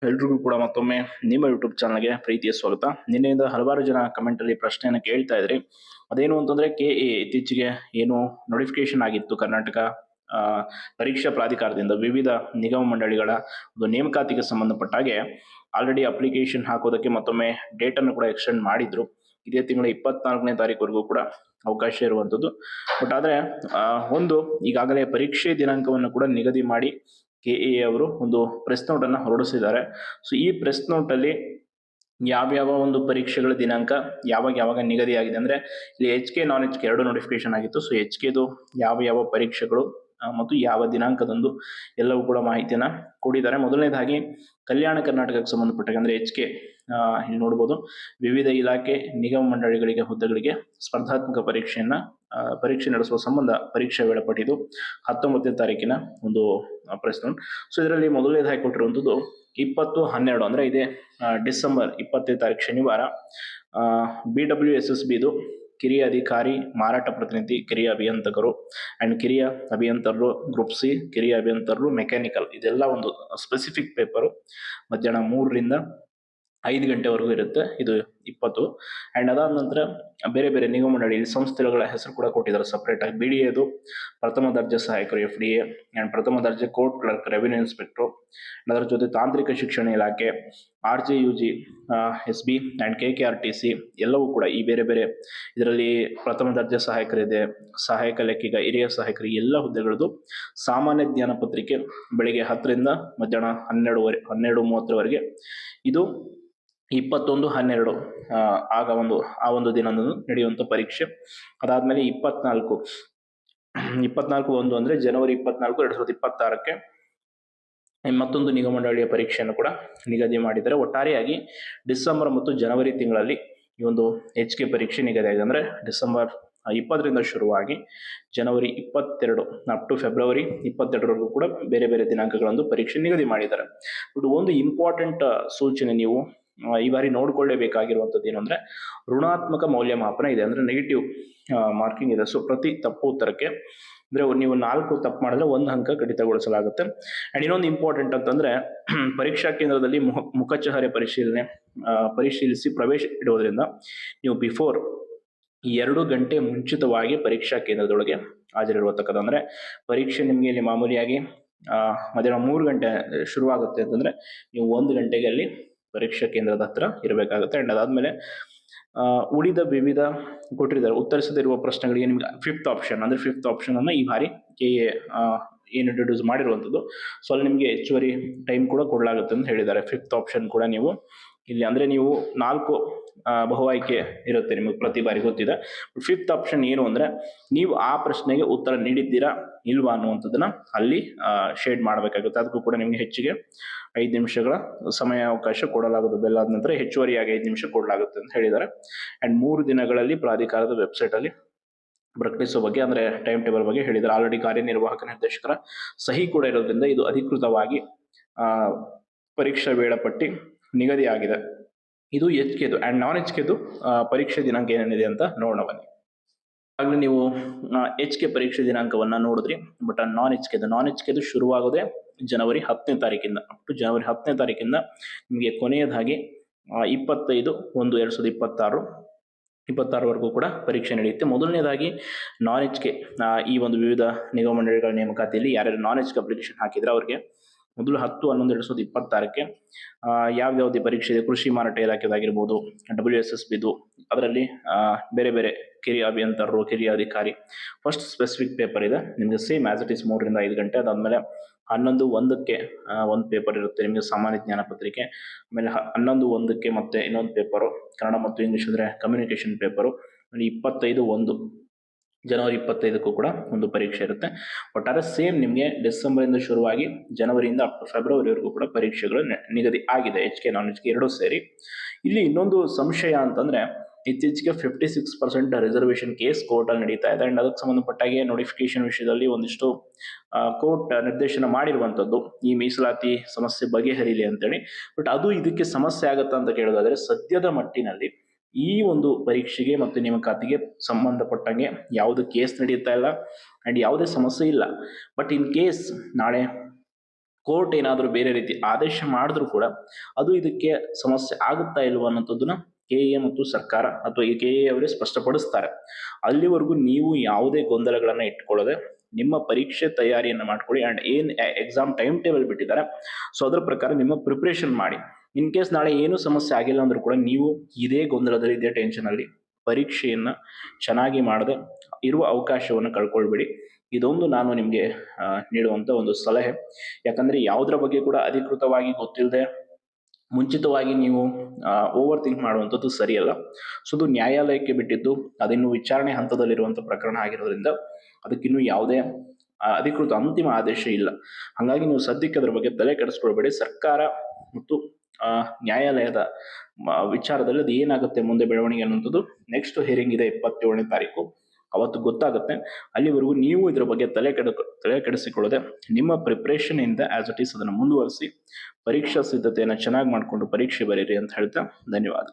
ಎಲ್ರಿಗೂ ಕೂಡ ಮತ್ತೊಮ್ಮೆ ನಿಮ್ಮ ಯೂಟ್ಯೂಬ್ ಚಾನಲ್ಗೆ ಪ್ರೀತಿಯ ಸ್ವಾಗತ. ನಿನ್ನೆಯಿಂದ ಹಲವಾರು ಜನ ಕಮೆಂಟಲ್ಲಿ ಪ್ರಶ್ನೆಯನ್ನು ಕೇಳ್ತಾ ಇದ್ರಿ. ಅದೇನು ಅಂತಂದರೆ KA ಇತ್ತೀಚೆಗೆ ಏನು ನೋಟಿಫಿಕೇಶನ್ ಆಗಿತ್ತು ಕರ್ನಾಟಕ ಆ, ಪರೀಕ್ಷಾ ಪ್ರಾಧಿಕಾರದಿಂದ ವಿವಿಧ ನಿಗಮ ಮಂಡಳಿಗಳ ಒಂದು ನೇಮಕಾತಿಗೆ ಸಂಬಂಧಪಟ್ಟ ಹಾಗೆ ಆಲ್ರೆಡಿ ಅಪ್ಲಿಕೇಶನ್ ಹಾಕೋದಕ್ಕೆ ಮತ್ತೊಮ್ಮೆ ಡೇಟನ್ನು ಕೂಡ ಎಕ್ಸ್ಟೆಂಡ್ ಮಾಡಿದ್ರು. ಇದೇ ತಿಂಗಳ 24ನೇ ತಾರೀಕುವರೆಗೂ ಕೂಡ ಅವಕಾಶ ಇರುವಂಥದ್ದು. ಬಟ್ ಆದರೆ ಒಂದು ಈಗಾಗಲೇ ಪರೀಕ್ಷೆ ದಿನಾಂಕವನ್ನು ಕೂಡ ನಿಗದಿ ಮಾಡಿ KA ಅವರು ಒಂದು ಪ್ರೆಸ್ ನೋಟನ್ನು ಹೊರಡಿಸಿದ್ದಾರೆ. ಸೊ ಈ ಪ್ರೆಸ್ ನೋಟಲ್ಲಿ ಯಾವ್ಯಾವ ಒಂದು ಪರೀಕ್ಷೆಗಳ ದಿನಾಂಕ ಯಾವಾಗ ನಿಗದಿಯಾಗಿದೆ ಅಂದರೆ ಇಲ್ಲಿ HK ನಾನ್ HK ಎರಡು ನೋಟಿಫಿಕೇಶನ್ ಆಗಿತ್ತು. ಸೊ HKದು ಯಾವ ಪರೀಕ್ಷೆಗಳು ಮತ್ತು ಯಾವ ದಿನಾಂಕದಂದು ಎಲ್ಲವೂ ಕೂಡ ಮಾಹಿತಿಯನ್ನು ಕೊಟ್ಟಿದ್ದಾರೆ. ಮೊದಲನೇದಾಗಿ ಕಲ್ಯಾಣ ಕರ್ನಾಟಕಕ್ಕೆ ಸಂಬಂಧಪಟ್ಟಾಗ ಅಂದರೆ HK ಇಲ್ಲಿ ನೋಡ್ಬೋದು, ವಿವಿಧ ಇಲಾಖೆ ನಿಗಮ ಮಂಡಳಿಗಳಿಗೆ ಹುದ್ದೆಗಳಿಗೆ ಸ್ಪರ್ಧಾತ್ಮಕ ಪರೀಕ್ಷೆ ನಡೆಸುವ ಸಂಬಂಧ ಪರೀಕ್ಷಾ ವೇಳಾಪಟ್ಟಿದು 19ನೇ ತಾರೀಕಿನ ಒಂದು ಪ್ರೆಸ್ ನೋಟ್. ಸೊ ಇದರಲ್ಲಿ ಮೊದಲನೇದಾಗಿ ಕೊಟ್ಟಿರುವಂಥದ್ದು 20/12 ಅಂದರೆ ಇದೇ ಡಿಸೆಂಬರ್ 20ನೇ ತಾರೀಕು ಶನಿವಾರ BWSSBದು ಕಿರಿಯ ಅಧಿಕಾರಿ, ಮಾರಾಟ ಪ್ರತಿನಿಧಿ, ಕಿರಿಯ ಅಭಿಯಂತಕರು ಆ್ಯಂಡ್ ಕಿರಿಯ ಅಭಿಯಂತರರು ಗ್ರೂಪ್ C, ಕಿರಿಯ ಅಭಿಯಂತರರು ಮೆಕ್ಯಾನಿಕಲ್, ಇದೆಲ್ಲ ಒಂದು ಸ್ಪೆಸಿಫಿಕ್ ಪೇಪರು ಮಧ್ಯಾಹ್ನ 3ರಿಂದ 5 ಗಂಟೆವರೆಗೂ ಇರುತ್ತೆ. ಇದು 20. ಆ್ಯಂಡ್ ಅದಾದ ನಂತರ ಬೇರೆ ಬೇರೆ ನಿಗಮ ಮಂಡಳಿ ಸಂಸ್ಥೆಗಳ ಹೆಸರು ಕೂಡ ಕೊಟ್ಟಿದ್ದಾರೆ ಸಪ್ರೇಟಾಗಿ. BDAದು ಪ್ರಥಮ ದರ್ಜೆ ಸಹಾಯಕರು FDA ಆ್ಯಂಡ್ ಪ್ರಥಮ ದರ್ಜೆ ಕೋರ್ಟ್ ಕ್ಲರ್ಕ್, ರೆವಿನ್ಯೂ ಇನ್ಸ್ಪೆಕ್ಟ್ರು, ಅದರ ಜೊತೆ ತಾಂತ್ರಿಕ ಶಿಕ್ಷಣ ಇಲಾಖೆ, RJUG, SB ಆ್ಯಂಡ್ KKRTC ಎಲ್ಲವೂ ಕೂಡ ಈ ಬೇರೆ ಬೇರೆ ಇದರಲ್ಲಿ ಪ್ರಥಮ ದರ್ಜೆ ಸಹಾಯಕರಿದೆ, ಸಹಾಯಕ ಲೆಕ್ಕಿಗ, ಹಿರಿಯ ಸಹಾಯಕರು, ಎಲ್ಲ ಹುದ್ದೆಗಳದ್ದು ಸಾಮಾನ್ಯ ಜ್ಞಾನ ಪತ್ರಿಕೆ ಬೆಳಿಗ್ಗೆ 10ರಿಂದ ಮಧ್ಯಾಹ್ನ 12:30ವರೆಗೆ. ಇದು 21/12 ಆ ಒಂದು ದಿನದಂದು ನಡೆಯುವಂಥ ಪರೀಕ್ಷೆ. ಅದಾದಮೇಲೆ 24/1 ಅಂದರೆ ಜನವರಿ 24, 2026ಕ್ಕೆ ಮತ್ತೊಂದು ನಿಗಮ ಮಂಡಳಿಯ ಪರೀಕ್ಷೆಯನ್ನು ಕೂಡ ನಿಗದಿ ಮಾಡಿದ್ದಾರೆ. ಒಟ್ಟಾರೆಯಾಗಿ ಡಿಸೆಂಬರ್ ಮತ್ತು ಜನವರಿ ತಿಂಗಳಲ್ಲಿ ಈ ಒಂದು HK ಪರೀಕ್ಷೆ ನಿಗದಿಯಾಗಿದೆ. ಅಂದರೆ ಡಿಸೆಂಬರ್ 20ರಿಂದ ಶುರುವಾಗಿ ಜನವರಿ 22 ಅಪ್ ಟು ಫೆಬ್ರವರಿ 22ರವರೆಗೂ ಕೂಡ ಬೇರೆ ಬೇರೆ ದಿನಾಂಕಗಳಂದು ಪರೀಕ್ಷೆ ನಿಗದಿ ಮಾಡಿದ್ದಾರೆ. ಬಟ್ ಒಂದು ಇಂಪಾರ್ಟೆಂಟ್ ಸೂಚನೆ ನೀವು ಈ ಬಾರಿ ನೋಡ್ಕೊಳ್ಳೇಬೇಕಾಗಿರುವಂಥದ್ದು ಏನು ಅಂದರೆ ಋಣಾತ್ಮಕ ಮೌಲ್ಯಮಾಪನ ಇದೆ, ಅಂದರೆ ನೆಗೆಟಿವ್ ಮಾರ್ಕಿಂಗ್ ಇದೆ. ಸೊ ಪ್ರತಿ ತಪ್ಪು ಉತ್ತರಕ್ಕೆ ಅಂದರೆ ನೀವು 4 ತಪ್ಪು ಮಾಡಿದ್ರೆ 1 ಅಂಕ ಕಡಿತಗೊಳಿಸಲಾಗುತ್ತೆ. ಆ್ಯಂಡ್ ಇನ್ನೊಂದು ಇಂಪಾರ್ಟೆಂಟ್ ಅಂತಂದರೆ ಪರೀಕ್ಷಾ ಕೇಂದ್ರದಲ್ಲಿ ಮುಖಚಹರೆ ಪರಿಶೀಲಿಸಿ ಪ್ರವೇಶ ಇಡುವುದರಿಂದ ನೀವು ಬಿಫೋರ್ 2 ಗಂಟೆ ಮುಂಚಿತವಾಗಿ ಪರೀಕ್ಷಾ ಕೇಂದ್ರದೊಳಗೆ ಹಾಜರಿರುವಂತಕ್ಕದ್ದು. ಅಂದರೆ ಪರೀಕ್ಷೆ ನಿಮಗೆ ಇಲ್ಲಿ ಮಾಮೂಲಿಯಾಗಿ ಮಧ್ಯಾಹ್ನ 3 ಗಂಟೆ ಶುರುವಾಗುತ್ತೆ ಅಂತಂದರೆ ನೀವು 1 ಗಂಟೆಗೆ ಅಲ್ಲಿ ಪರೀಕ್ಷಾ ಕೇಂದ್ರದ ಹತ್ರ ಇರಬೇಕಾಗುತ್ತೆ. ಆ್ಯಂಡ್ ಅದಾದಮೇಲೆ ಉಳಿದ ವಿವಿಧ ಕೊಟ್ಟಿದ್ದಾರೆ ಉತ್ತರಿಸದಿರುವ ಪ್ರಶ್ನೆಗಳಿಗೆ ನಿಮ್ಗೆ ಫಿಫ್ತ್ ಆಪ್ಷನನ್ನು ಈ ಬಾರಿ KA ಏನು ಇಂಟ್ರೊಡ್ಯೂಸ್ ಮಾಡಿರುವಂಥದ್ದು. ಸೊ ಅಲ್ಲಿ ನಿಮಗೆ ಹೆಚ್ಚುವರಿ ಟೈಮ್ ಕೂಡ ಕೊಡಲಾಗುತ್ತೆ ಅಂತ ಹೇಳಿದ್ದಾರೆ. ಫಿಫ್ತ್ ಆಪ್ಷನ್ ಕೂಡ ನೀವು ಇಲ್ಲಿ ಅಂದರೆ ನೀವು 4 ಬಹು ಆಯ್ಕೆ ಇರುತ್ತೆ ನಿಮಗೆ ಪ್ರತಿ ಬಾರಿ ಗೊತ್ತಿದೆ. ಫಿಫ್ತ್ ಆಪ್ಷನ್ ಏನು ಅಂದರೆ ನೀವು ಆ ಪ್ರಶ್ನೆಗೆ ಉತ್ತರ ನೀಡಿದ್ದೀರಾ ಇಲ್ವಾ ಅನ್ನುವಂಥದ್ದನ್ನು ಅಲ್ಲಿ ಶೇಡ್ ಮಾಡಬೇಕಾಗುತ್ತೆ. ಅದಕ್ಕೂ ಕೂಡ ನಿಮಗೆ ಹೆಚ್ಚಿಗೆ 5 ನಿಮಿಷಗಳ ಸಮಯಾವಕಾಶ ಕೊಡಲಾಗುತ್ತೆ. ಬೆಲ್ ಆದ ನಂತರ ಹೆಚ್ಚುವರಿಯಾಗಿ 5 ನಿಮಿಷ ಕೊಡಲಾಗುತ್ತೆ ಅಂತ ಹೇಳಿದ್ದಾರೆ. ಆ್ಯಂಡ್ 3 ದಿನಗಳಲ್ಲಿ ಪ್ರಾಧಿಕಾರದ ವೆಬ್ಸೈಟಲ್ಲಿ ಪ್ರಕಟಿಸುವ ಬಗ್ಗೆ ಅಂದರೆ ಟೈಮ್ ಟೇಬಲ್ ಬಗ್ಗೆ ಹೇಳಿದ್ದಾರೆ. ಆಲ್ರೆಡಿ ಕಾರ್ಯನಿರ್ವಾಹಕ ನಿರ್ದೇಶಕರ ಸಹಿ ಕೂಡ ಇರೋದ್ರಿಂದ ಇದು ಅಧಿಕೃತವಾಗಿ ಪರೀಕ್ಷಾ ವೇಳಾಪಟ್ಟಿ ನಿಗದಿ ಆಗಿದೆ. ಇದು HKದು. ಆ್ಯಂಡ್ ನಾನ್ HKದು ಪರೀಕ್ಷೆ ದಿನಾಂಕ ಏನೇನಿದೆ ಅಂತ ನೋಡೋಣ ಬನ್ನಿ. ಆಗಲೇ ನೀವು HK ಪರೀಕ್ಷೆ ದಿನಾಂಕವನ್ನು ನೋಡಿದ್ರಿ. ಬಟ್ ನಾನ್ HKದು ಶುರುವಾಗೋದೇ ಜನವರಿ 10ನೇ ತಾರೀಕಿಂದ ಅಪ್ ಟು ಜನವರಿ 10ನೇ ತಾರೀಕಿಂದ ನಿಮಗೆ ಕೊನೆಯದಾಗಿ 25/1/2026ವರೆಗೂ ಕೂಡ ಪರೀಕ್ಷೆ ನಡೆಯುತ್ತೆ. ಮೊದಲನೇದಾಗಿ ನಾನ್ HK ಈ ಒಂದು ವಿವಿಧ ನಿಗಮ ಮಂಡಳಿಗಳ ನೇಮಕಾತಿಯಲ್ಲಿ ಯಾರ್ಯಾರು ನಾನ್ HK ಅಪ್ಲಿಕೇಶನ್ ಹಾಕಿದ್ರೆ ಅವ್ರಿಗೆ ಮೊದಲು 10/11/2026ಕ್ಕೆ ಯಾವ್ಯಾವ್ದು ಪರೀಕ್ಷೆ ಇದೆ, ಕೃಷಿ ಮಾರಾಟ ಇಲಾಖೆದಾಗಿರ್ಬೋದು, WSSBದು, ಅದರಲ್ಲಿ ಬೇರೆ ಬೇರೆ ಕಿರಿಯ ಅಭಿಯಂತರರು, ಕಿರಿಯ ಅಧಿಕಾರಿ ಫಸ್ಟ್ ಸ್ಪೆಸಿಫಿಕ್ ಪೇಪರ್ ಇದೆ ನಿಮಗೆ ಸೇಮ್ ಆಸ್ ಇಟ್ ಈಸ್ 3ರಿಂದ 5 ಗಂಟೆ. ಅದಾದಮೇಲೆ 11/1ಕ್ಕೆ ಒಂದು ಪೇಪರ್ ಇರುತ್ತೆ ನಿಮಗೆ ಸಾಮಾನ್ಯ ಜ್ಞಾನ ಪತ್ರಿಕೆ. ಆಮೇಲೆ 11/1ಕ್ಕೆ ಮತ್ತೆ ಇನ್ನೊಂದು ಪೇಪರು ಕನ್ನಡ ಮತ್ತು ಇಂಗ್ಲೀಷ್ ಅಂದರೆ ಕಮ್ಯುನಿಕೇಷನ್ ಪೇಪರು. 25/1 ಜನವರಿ 25ಕ್ಕೂ ಕೂಡ ಒಂದು ಪರೀಕ್ಷೆ ಇರುತ್ತೆ. ಒಟ್ಟಾರೆ ಸೇಮ್ ನಿಮಗೆ ಡಿಸೆಂಬರಿಂದ ಶುರುವಾಗಿ ಜನವರಿಯಿಂದ ಅಪ್ ಟು ಫೆಬ್ರವರಿವರೆಗೂ ಕೂಡ ಪರೀಕ್ಷೆಗಳು ನಿಗದಿ ಆಗಿದೆ, HK ನಾನ್ HK ಎರಡೂ ಸೇರಿ. ಇಲ್ಲಿ ಇನ್ನೊಂದು ಸಂಶಯ ಅಂತಂದರೆ ಇತ್ತೀಚೆಗೆ 56% ರಿಸರ್ವೇಷನ್ ಕೇಸ್ ಕೋರ್ಟಲ್ಲಿ ನಡೀತಾ ಇದೆ. ಆ್ಯಂಡ್ ಅದಕ್ಕೆ ಸಂಬಂಧಪಟ್ಟಾಗೆ ನೋಟಿಫಿಕೇಶನ್ ವಿಷಯದಲ್ಲಿ ಒಂದಿಷ್ಟು ಕೋರ್ಟ್ ನಿರ್ದೇಶನ ಮಾಡಿರುವಂಥದ್ದು ಈ ಮೀಸಲಾತಿ ಸಮಸ್ಯೆ ಬಗೆಹರಿಲಿ ಅಂತೇಳಿ. ಬಟ್ ಅದು ಇದಕ್ಕೆ ಸಮಸ್ಯೆ ಆಗುತ್ತಾ ಅಂತ ಕೇಳೋದಾದರೆ ಸದ್ಯದ ಮಟ್ಟಿನಲ್ಲಿ ಈ ಒಂದು ಪರೀಕ್ಷೆಗೆ ಮತ್ತು ನೇಮಕಾತಿಗೆ ಸಂಬಂಧಪಟ್ಟಂಗೆ ಯಾವುದು ಕೇಸ್ ನಡೆಯುತ್ತಾ ಇಲ್ಲ ಆ್ಯಂಡ್ ಯಾವುದೇ ಸಮಸ್ಯೆ ಇಲ್ಲ. ಬಟ್ ಇನ್ ಕೇಸ್ ನಾಳೆ ಕೋರ್ಟ್ ಏನಾದರೂ ಬೇರೆ ರೀತಿ ಆದೇಶ ಮಾಡಿದ್ರು ಕೂಡ ಅದು ಇದಕ್ಕೆ ಸಮಸ್ಯೆ ಆಗುತ್ತಾ ಇಲ್ವಾ ಅನ್ನೋಂಥದ್ದನ್ನ ಕೆಎ ಮತ್ತು ಸರ್ಕಾರ ಅಥವಾ ಈ ಕೆಎ ಅವರೇ ಸ್ಪಷ್ಟಪಡಿಸ್ತಾರೆ. ಅಲ್ಲಿವರೆಗೂ ನೀವು ಯಾವುದೇ ಗೊಂದಲಗಳನ್ನ ಇಟ್ಕೊಳ್ಳದೆ ನಿಮ್ಮ ಪರೀಕ್ಷೆ ತಯಾರಿಯನ್ನು ಮಾಡ್ಕೊಳ್ಳಿ. ಅಂಡ್ ಏನ್ ಎಕ್ಸಾಮ್ ಟೈಮ್ ಟೇಬಲ್ ಬಿಟ್ಟಿದ್ದಾರೆ ಸೊ ಅದ್ರ ಪ್ರಕಾರ ನಿಮ್ಮ ಪ್ರಿಪ್ರೇಷನ್ ಮಾಡಿ. ಇನ್ ಕೇಸ್ ನಾಳೆ ಏನು ಸಮಸ್ಯೆ ಆಗಿಲ್ಲ ಅಂದ್ರೂ ಕೂಡ ನೀವು ಇದೇ ಗೊಂದಲದಲ್ಲಿ ಇದೇ ಟೆನ್ಷನ್ ಅಲ್ಲಿ ಪರೀಕ್ಷೆಯನ್ನ ಚೆನ್ನಾಗಿ ಮಾಡದೆ ಇರುವ ಅವಕಾಶವನ್ನು ಕಳ್ಕೊಳ್ಬೇಡಿ. ಇದೊಂದು ನಾನು ನಿಮಗೆ ನೀಡುವಂತ ಒಂದು ಸಲಹೆ. ಯಾಕಂದ್ರೆ ಯಾವುದರ ಬಗ್ಗೆ ಕೂಡ ಅಧಿಕೃತವಾಗಿ ಗೊತ್ತಿಲ್ಲದೆ ಮುಂಚಿತವಾಗಿ ನೀವು ಓವರ್ ಥಿಂಕ್ ಮಾಡುವಂಥದ್ದು ಸರಿಯಲ್ಲ. ಸೊ ಅದು ನ್ಯಾಯಾಲಯಕ್ಕೆ ಬಿಟ್ಟಿದ್ದು, ಅದಿನ್ನು ವಿಚಾರಣೆ ಹಂತದಲ್ಲಿರುವಂಥ ಪ್ರಕರಣ ಆಗಿರೋದ್ರಿಂದ ಅದಕ್ಕಿನ್ನೂ ಯಾವುದೇ ಅಧಿಕೃತ ಅಂತಿಮ ಆದೇಶ ಇಲ್ಲ. ಹಾಗಾಗಿ ನೀವು ಸದ್ಯಕ್ಕೆ ಅದರ ಬಗ್ಗೆ ತಲೆ ಕೆಡಿಸ್ಕೊಳ್ಬೇಡಿ. ಸರ್ಕಾರ ಮತ್ತು ನ್ಯಾಯಾಲಯದ ವಿಚಾರದಲ್ಲಿ ಅದು ಏನಾಗುತ್ತೆ ಮುಂದೆ ಬೆಳವಣಿಗೆ ಅನ್ನುವಂಥದ್ದು ನೆಕ್ಸ್ಟ್ ಹಿಯರಿಂಗ್ ಇದೆ 27ನೇ ತಾರೀಕು, ಅವತ್ತು ಗೊತ್ತಾಗುತ್ತೆ. ಅಲ್ಲಿವರೆಗೂ ನೀವು ಇದರ ಬಗ್ಗೆ ತಲೆ ಕೆಡಿಸಿಕೊಳ್ಳದೆ ನಿಮ್ಮ ಪ್ರಿಪ್ರೇಷನ್ ಇಂದ ಆಸ್ ಇಟ್ ಈಸ್ ಅದನ್ನು ಮುಂದುವರಿಸಿ ಪರೀಕ್ಷಾ ಸಿದ್ಧತೆಯನ್ನು ಚೆನ್ನಾಗಿ ಮಾಡಿಕೊಂಡು ಪರೀಕ್ಷೆ ಬರೀರಿ ಅಂತ ಹೇಳ್ತಾ ಧನ್ಯವಾದ.